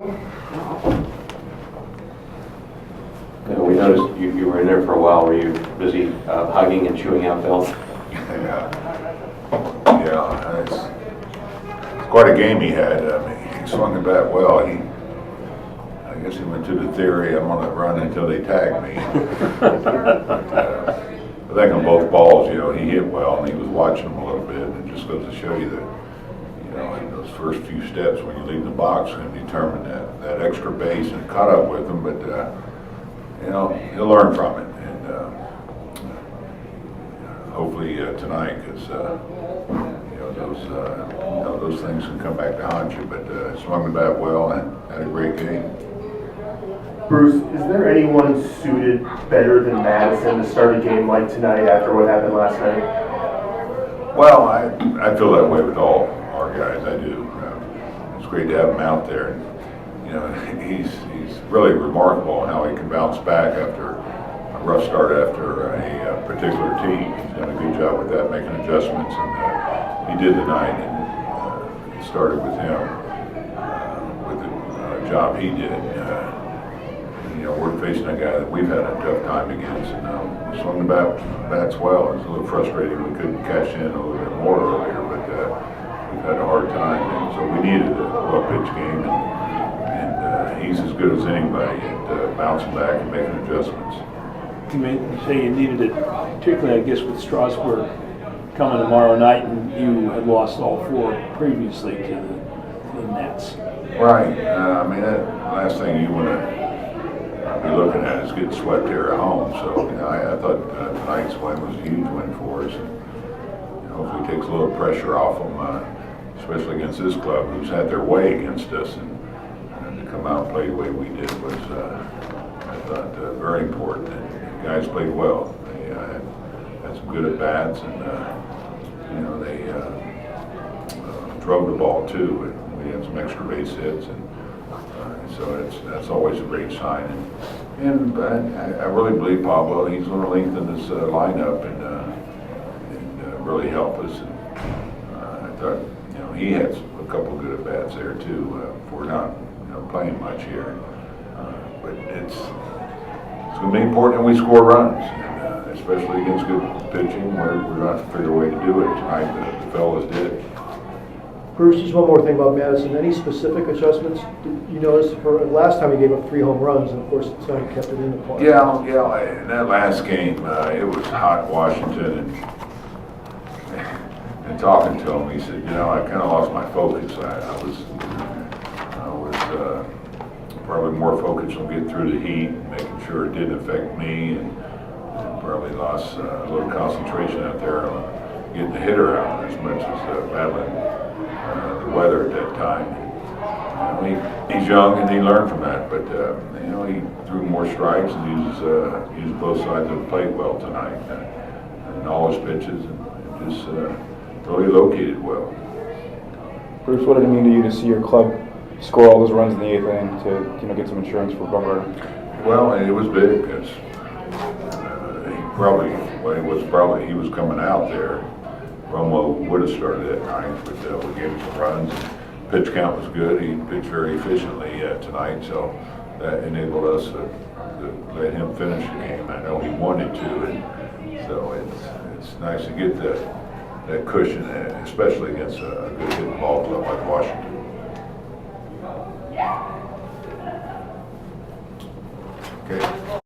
We noticed you were in there for a while. Were you busy hugging and chewing out Bill? Yeah, it's quite a game he had. I mean, he swung the bat well. I guess he went to the theory, I'm going to run until they tag me. I think on both balls, he hit well, and he was watching them a little bit. And it just goes to show you that, in those first few steps when you leave the box, and determine that extra base, and caught up with him. But he'll learn from it, and hopefully tonight, because those things can come back to haunt you. But swung the bat well and had a great game. Bruce, is there anyone suited better than Madison to start a game like tonight after what happened last night? Well, I feel that way with all our guys. I do. It's great to have him out there. And, he's really remarkable how he can bounce back after a rough start after a particular team. He's done a good job with that, making adjustments, and he did tonight. And it started with him with the job he did. We're facing a guy that we've had a tough time against, and swung the bats well. It was a little frustrating we couldn't cash in a little bit more earlier, but we've had a hard time, and so we needed a well-pitched game, and he's as good as anybody at bouncing back and making adjustments. You say you needed it, particularly, I guess, with Strasburg coming tomorrow night, and you had lost all four previously to the Nets. Right. I mean, that last thing you want to be looking at is getting swept here at home. So I thought tonight's win was a huge win for us. And, hopefully takes a little pressure off them, especially against this club who's had their way against us. And to come out and play the way we did was, I thought, very important. And the guys played well. They had some good at-bats, and they drove the ball too. And we had some extra base hits. So that's always a great sign, and I really believe Pablo, he's going to lengthen this lineup and really help us. And I thought he had a couple of good at bats there too. We're not playing much here, but it's going to be important that we score runs, and, especially against good pitching. We're going to have to figure a way to do it tonight. The fellas did. Bruce, just one more thing about Madison. Any specific adjustments you noticed? For last time he gave up 3 home runs, and of course tonight kept it in the park. Yeah. In that last game, it was hot in Washington, and talking to him, he said, I kind of lost my focus. I was probably more focused on getting through the heat, making sure it didn't affect me, and probably lost a little concentration out there on getting the hitter out as much as battling the weather at that time. He's young and he learned from that, but he threw more strikes and used both sides of the plate well tonight, and all his pitches, and just really located well. Bruce, what did it mean to you to see your club score all those runs in the 8th inning to get some insurance for Bumgarner? Well, it was big because he was coming out there. Romo would have started at 9th, but we gave him some runs. Pitch count was good. He pitched very efficiently tonight, so that enabled us to let him finish the game. I know he wanted to, and so it's nice to get that cushion, especially against a good hitting ball club like Washington. Okay.